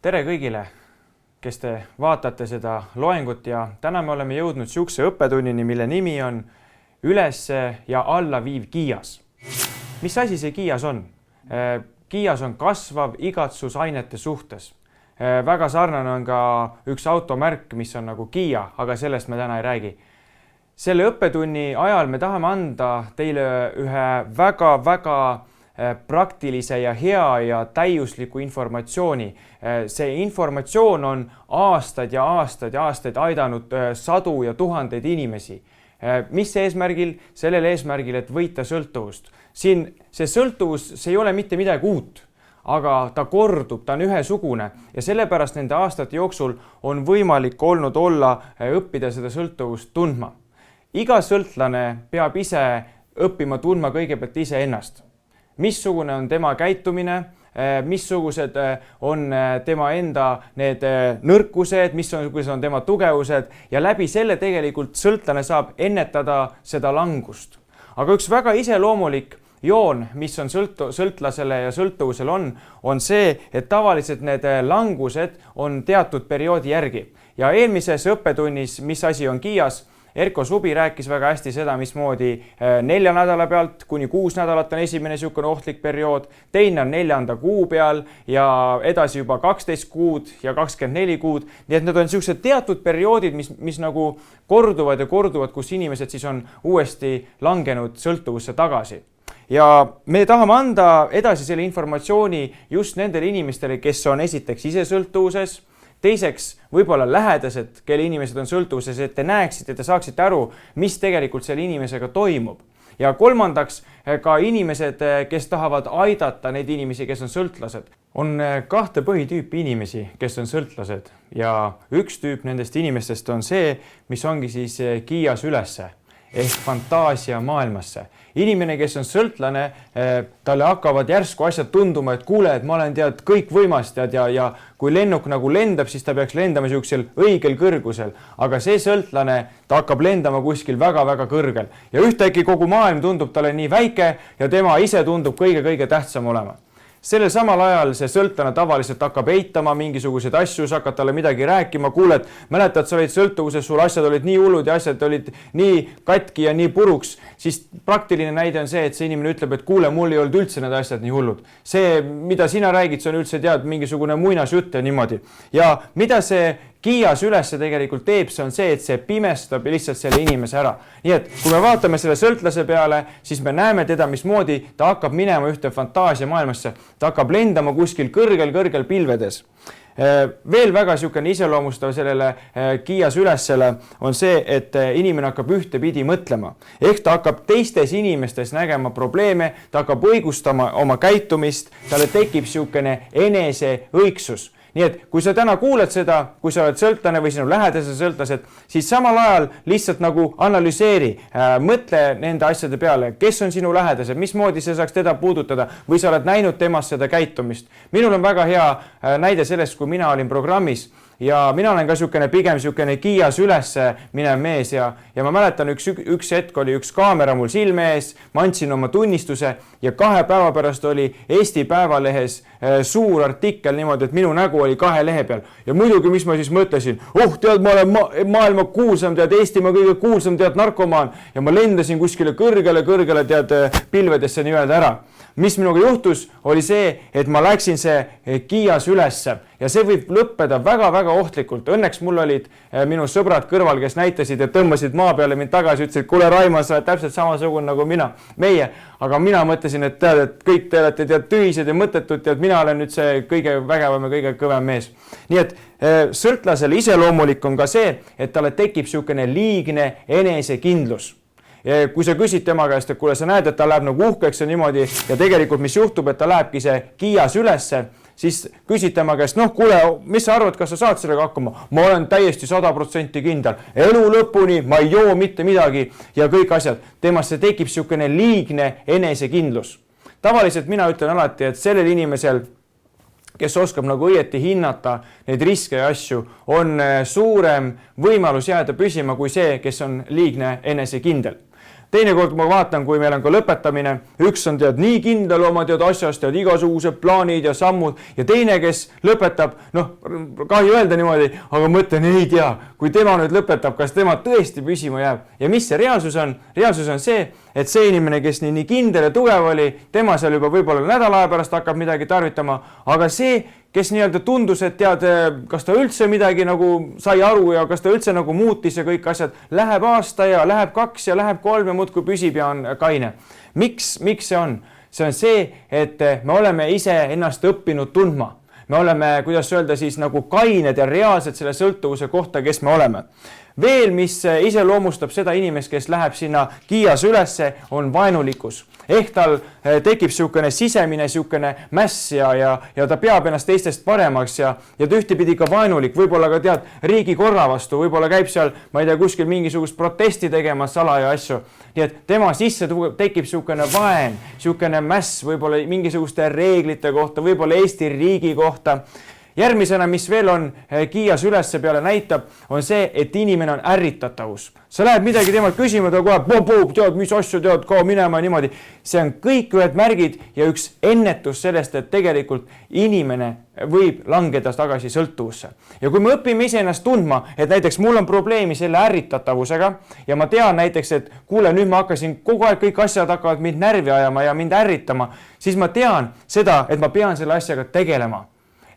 Tere kõigile, kes te vaatate seda loengut ja täna me oleme jõudnud sihukese õppetunnini, mille nimi on üles ja alla viiv kiias. Mis asi see kiias on? Kiias on kasvav igatsusainete suhtes. Väga sarnane on ka üks automärk, mis on nagu Kiia, aga sellest me täna ei räägi. Selle õppetunni ajal me tahame anda teile ühe väga-väga praktilise ja hea ja täiusliku informatsiooni. See informatsioon on aastaid ja aastaid ja aastaid aidanud sadu ja tuhandeid inimesi. Mis eesmärgil? Sellel eesmärgil, et võita sõltuvust. Siin see sõltuvus, see ei ole mitte midagi uut, aga ta kordub, ta on ühesugune ja sellepärast nende aastate jooksul on võimalik olnud õppida seda sõltuvust tundma. Iga sõltlane peab ise õppima tundma kõigepealt ise ennast. Missugune on tema käitumine, missugused on tema enda need nõrkused, missugused on tema tugevused ja läbi selle tegelikult sõltlane saab ennetada seda langust. Aga üks väga iseloomulik joon, mis on sõltlasele ja sõltuvusel on see, et tavaliselt need langused on teatud perioodi järgi. Ja eelmises õppetunnis, mis asi on kiias, Erko Subi rääkis väga hästi seda, mismoodi 4 nädala pealt kuni 6 nädalat on esimene niisugune ohtlik periood, teine on 4. kuu peal ja edasi juba 12 kuud ja 24 kuud. Nii et need on niisugused teatud perioodid, mis nagu korduvad ja korduvad, kus inimesed siis on uuesti langenud sõltuvusse tagasi. Ja me tahame anda edasi selle informatsiooni just nendele inimestele, kes on esiteks ise sõltuvuses, teiseks võib-olla lähedased, kelle inimesed on sõltuvuses, et te näeksite, et te saaksite aru, mis tegelikult selle inimesega toimub. Ja kolmandaks ka inimesed, kes tahavad aidata neid inimesi, kes on sõltlased. On 2 põhitüüpi inimesi, kes on sõltlased ja üks tüüp nendest inimestest on see, mis ongi siis kiias ülesse ehk fantaasia maailmasse. Inimene, kes on sõltlane, talle hakkavad järsku asjad tunduma, et kuule, et ma olen kõik võimast ja kui lennuk nagu lendab, siis ta peaks lendama niisugusel õigel kõrgusel. Aga see sõltlane, ta hakkab lendama kuskil väga-väga kõrgel. Ja ühtäkki kogu maailm tundub talle nii väike ja tema ise tundub kõige-kõige tähtsam olema. Sellel samal ajal see sõltlane tavaliselt hakkab eitama mingisuguseid asju, sa hakkad talle midagi rääkima, kuule, et mäletad, sa olid sõltuvuses, sul asjad olid nii hullud ja asjad olid nii katki ja nii puruks, siis praktiline näide on see, et see inimene ütleb, et kuule, mul ei olnud üldse need asjad nii hullud. See, mida sina räägid, see on üldse mingisugune muinasjutt ja niimoodi. Ja mida see kiias ülesse tegelikult teeb, see on see, et see pimestab lihtsalt selle inimese ära. Nii et kui me vaatame selle sõltlase peale, siis me näeme teda, mismoodi ta hakkab minema ühte fantaasia maailmasse. Ta hakkab lendama kuskil kõrgel pilvedes. Veel väga niisugune iseloomustav sellele kiias ülessele on see, et inimene hakkab ühtepidi mõtlema. Ehk ta hakkab teistes inimestes nägema probleeme, ta hakkab õigustama oma käitumist, talle tekib niisugune enese õigsus. Nii et kui sa täna kuuled seda, kui sa oled sõltlane või sinu lähedase sõltlased, siis samal ajal lihtsalt nagu analüseeri, mõtle nende asjade peale, kes on sinu lähedased, mismoodi see saaks teda puudutada või sa oled näinud temast seda käitumist. Minul on väga hea näide sellest, kui mina olin programmis ja mina olen ka pigem kiias ülesse minev mees ja ma mäletan üks hetk oli üks kaamera mul silme ees, ma andsin oma tunnistuse ja 2 päeva pärast oli Eesti Päevalehes suur artikkel niimoodi, et minu nägu oli 2 lehe peal. Ja muidugi, mis ma siis mõtlesin, tead, ma olen maailma kuulsam, tead, Eestimaa kõige kuulsam, tead, narkomaan ja ma lendasin kuskile kõrgele, tead, pilvedesse nii-öelda ära. Mis minuga juhtus, oli see, et ma läksin see kiias ülesse ja see võib lõppeda väga-väga ohtlikult. Õnneks mul olid minu sõbrad kõrval, kes näitasid ja tõmbasid maa peale mind tagasi, ütlesid, kuule Raimo, sa oled täpselt samasugune nagu meie. Aga mina mõtlesin, et tead, et kõik te olete tead tühised ja mõttetud, tead, mina olen nüüd see kõige vägevam ja kõige kõvem mees. Nii et sõltlasele iseloomulik on ka see, et talle tekib niisugune liigne enesekindlus. Kui sa küsid tema käest, et kuule, sa näed, et ta läheb nagu uhkeks ja niimoodi ja tegelikult mis juhtub, et ta lähebki see kiias ülesse, siis küsid tema käest, kuule, mis sa arvad, kas sa saad sellega hakkama? Ma olen täiesti 100% kindel. Elu lõpuni, ma ei joo mitte midagi ja kõik asjad. Temasse tekib niisugune liigne enesekindlus. Tavaliselt mina ütlen alati, et sellel inimesel, kes oskab nagu õieti hinnata neid riske ja asju, on suurem võimalus jääda püsima kui see, kes on liigne enesekindel. teinekord ma vaatan, kui meil on ka lõpetamine, üks on tead nii kindel oma tead asjast, tead igasugused plaanid ja sammud ja teine, kes lõpetab, noh, kahju öelda niimoodi, aga mõtlen, ei tea, kui tema nüüd lõpetab, kas tema tõesti püsima jääb ja mis see reaalsus on? Reaalsus on see, et see inimene, kes nii kindel ja tugev oli, tema seal juba võib-olla nädala aja pärast hakkab midagi tarvitama, aga see, kes nii-öelda tundus, et tead, kas ta üldse midagi nagu sai aru ja kas ta üldse nagu muutis ja kõik asjad, läheb aasta ja läheb 2 ja läheb 3 ja muudkui püsib ja on kaine. Miks see on? See on see, et me oleme ise ennast õppinud tundma. Me oleme, kuidas öelda siis, nagu kained ja reaalselt selle sõltuvuse kohta, kes me oleme. Veel, mis iseloomustab seda inimest, kes läheb sinna kiias ülesse, on vaenulikkus. Ehk tal tekib siukene sisemine siukene mäss ja ta peab ennast teistest paremaks ja ta ühtepidi ka vaenulik, võib-olla ka tead riigi korra vastu, võib-olla käib seal, ma ei tea, kuskil mingisugust protesti tegemas salaja asju. Nii et tema sisse tekib siukene vaen, siukene mäss, võib-olla mingisuguste reeglite kohta, võib-olla Eesti riigi kohta. Järgmisena, mis veel on kiias ülesse peale näitab, on see, et inimene on ärritatavus. Sa lähed midagi temalt küsima, ta kohe, tead, mis asju tead, kao minema ja niimoodi. See on kõik ühed märgid ja üks ennetus sellest, et tegelikult inimene võib langeda tagasi sõltuvusse. Ja kui me õpime ise ennast tundma, et näiteks mul on probleemi selle ärritatavusega ja ma tean näiteks, et kuule, nüüd ma hakkasin kogu aeg kõik asjad hakkavad mind närvi ajama ja mind ärritama, siis ma tean seda, et ma pean selle asjaga tegelema.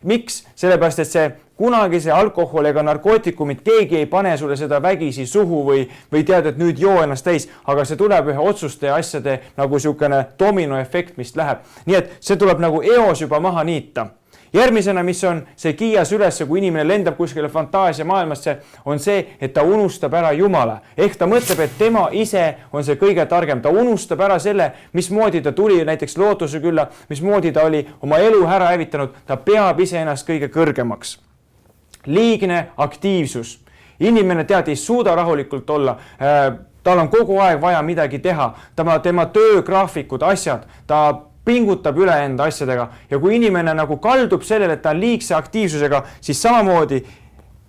Miks? Sellepärast, et see kunagi see alkohol ega narkootikumid, keegi ei pane sulle seda vägisi suhu või tead, et nüüd joo ennast täis, aga see tuleb ühe otsuste ja asjade nagu siukene dominoefekt, mis läheb. Nii et see tuleb nagu eos juba maha niita. Järgmisena, mis on see kiias ülesse, kui inimene lendab kuskile fantaasia maailmasse, on see, et ta unustab ära Jumala. Ehk ta mõtleb, et tema ise on see kõige targem. Ta unustab ära selle, mismoodi ta tuli näiteks lootuse külla, mismoodi ta oli oma elu ära hävitanud. Ta peab ise ennast kõige kõrgemaks. Liigne aktiivsus. Inimene tead ei suuda rahulikult olla. Tal on kogu aeg vaja midagi teha. Tema töögraafikud, asjad, ta pingutab üle enda asjadega ja kui inimene nagu kaldub sellele, et ta on liigse aktiivsusega, siis samamoodi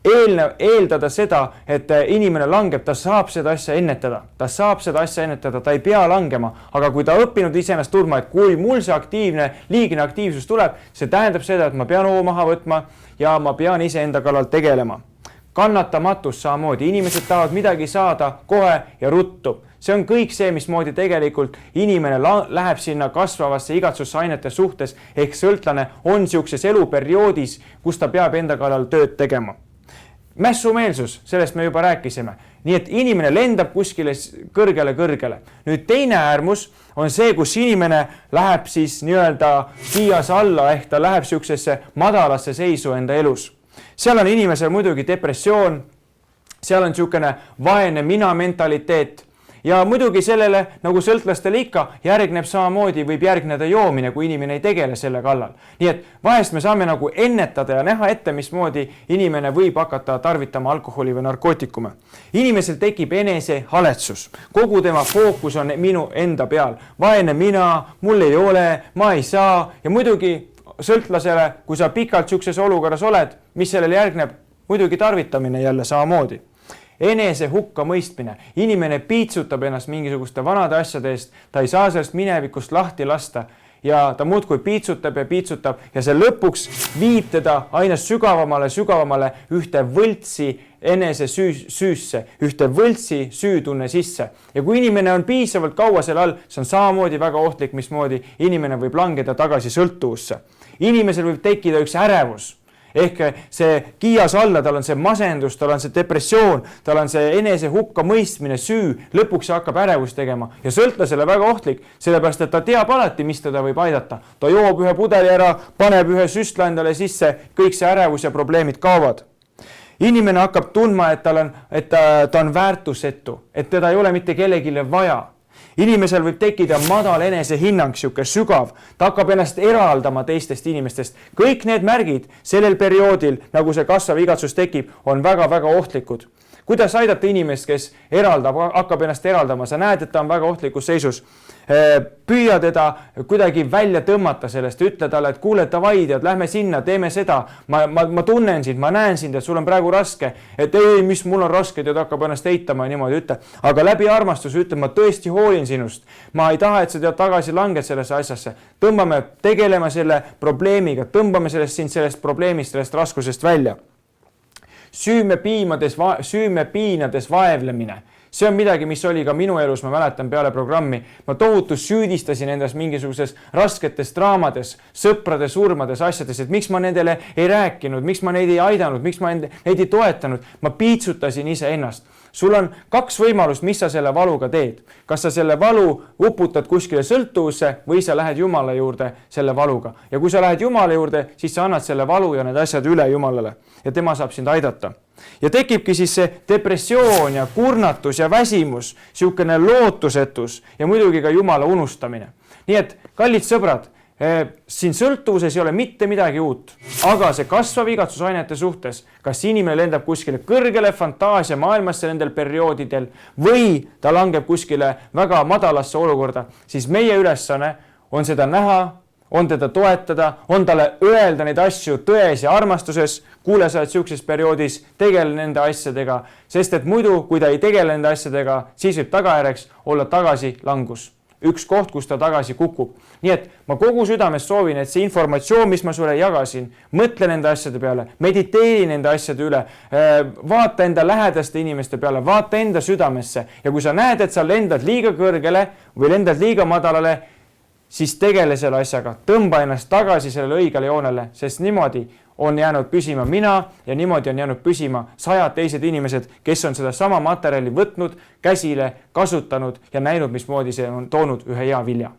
eeldada seda, et inimene langeb, ta saab seda asja ennetada. Ta saab seda asja ennetada, ta ei pea langema, aga kui ta õppinud iseennast tundma, et kui mul see liigne aktiivsus tuleb, see tähendab seda, et ma pean hoo maha võtma ja ma pean iseenda kallal tegelema. Kannatamatus samamoodi, inimesed tahavad midagi saada kohe ja ruttu. See on kõik see, mismoodi tegelikult inimene läheb sinna kasvavasse igatsusainete suhtes, ehk sõltlane on siukses eluperioodis, kus ta peab enda kallal tööd tegema. Mässumeelsus, sellest me juba rääkisime. Nii et inimene lendab kuskile kõrgele. Nüüd teine äärmus on see, kus inimene läheb siis nii-öelda kiias alla, ehk ta läheb siuksesse madalasse seisu enda elus. Seal on inimesel muidugi depressioon, seal on siukene vaene mina mentaliteet ja muidugi sellele, nagu sõltlastel ikka, järgneb samamoodi, võib järgneda joomine, kui inimene ei tegele selle kallal. Nii et vahest me saame nagu ennetada ja näha ette, mismoodi inimene võib hakata tarvitama alkoholi või narkootikume. Inimesel tekib enesehaletsus. Kogu tema fookus on minu enda peal. Vaene mina, mul ei ole, ma ei saa ja muidugi sõltlasele, kui sa pikalt siukses olukorras oled, mis sellele järgneb, muidugi tarvitamine jälle samamoodi. Enese hukka mõistmine. Inimene piitsutab ennast mingisuguste vanade asjade eest, ta ei saa sellest minevikust lahti lasta ja ta muudkui piitsutab ja see lõpuks viib teda aina sügavamale ühte võltsi enese süüsse, ühte võltsi süütunne sisse. Ja kui inimene on piisavalt kaua selle all, see on samamoodi väga ohtlik, mismoodi inimene võib langeda tagasi sõltuvusse. Inimesel võib tekkida üks ärevus. Ehk see kiias alla, tal on see masendus, tal on see depressioon, tal on see enese hukka mõistmine, süü, lõpuks hakkab ärevus tegema ja sõltlasele väga ohtlik, sellepärast et ta teab alati, mis teda võib aidata. Ta joob ühe pudeli ära, paneb ühe süstla endale sisse, kõik see ärevus ja probleemid kaovad. Inimene hakkab tundma, et ta on väärtusetu, et teda ei ole mitte kellegile vaja. Inimesel võib tekkida madal enesehinnang, siuke sügav, ta hakkab ennast eraldama teistest inimestest. Kõik need märgid sellel perioodil, nagu see kasvav igatsus tekib, on väga-väga ohtlikud. kuidas aidata inimest, kes hakkab ennast eraldama, sa näed, et ta on väga ohtlikus seisus. Püüa teda kuidagi välja tõmmata sellest, ütle talle, et kuule, davai, tead, lähme sinna, teeme seda. Ma tunnen sind, ma näen sind, et sul on praegu raske, et ei, mis mul on raske, tead, hakkab ennast eitama ja niimoodi ütle. Aga läbi armastuse ütle, ma tõesti hoolin sinust. Ma ei taha, et sa tead tagasi langed sellesse asjasse. Tegeleme selle probleemiga, tõmbame sellest probleemist, sellest raskusest välja. Süüme piinades vaevlemine. See on midagi, mis oli ka minu elus, ma mäletan peale programmi. Ma tohutu süüdistasin endas mingisuguses rasketes draamades, sõprade surmades, asjades, et miks ma nendele ei rääkinud, miks ma neid ei aidanud, miks ma neid ei toetanud. Ma piitsutasin ise ennast. Sul on 2 võimalust, mis sa selle valuga teed. Kas sa selle valu uputad kuskile sõltuvusse või sa lähed Jumala juurde selle valuga. Ja kui sa lähed Jumala juurde, siis sa annad selle valu ja need asjad üle Jumalale ja tema saab sind aidata. Ja tekibki siis see depressioon ja kurnatus ja väsimus, siukene lootusetus ja muidugi ka Jumala unustamine. Nii et, kallid sõbrad, siin sõltuvuses ei ole mitte midagi uut, aga see kasvav igatsusainete suhtes, kas inimene lendab kuskile kõrgele fantaasia maailmasse nendel perioodidel või ta langeb kuskile väga madalasse olukorda, siis meie ülesanne on seda näha, on teda toetada, on talle öelda neid asju tões ja armastuses, kuule sa oled siukses perioodis, tegele nende asjadega, sest et muidu, kui ta ei tegele nende asjadega, siis võib tagajärjeks olla tagasi langus. Üks koht, kus ta tagasi kukub. Nii et ma kogu südames soovin, et see informatsioon, mis ma sulle jagasin, mõtle nende asjade peale, mediteeri nende asjade üle, vaata enda lähedaste inimeste peale, vaata enda südamesse ja kui sa näed, et sa lendad liiga kõrgele või lendad liiga madalale, siis tegele selle asjaga, tõmba ennast tagasi sellele õigele joonele, sest niimoodi on jäänud püsima mina ja niimoodi on jäänud püsima 100 teised inimesed, kes on seda sama materjali võtnud, käsile kasutanud ja näinud, mismoodi see on toonud ühe hea vilja.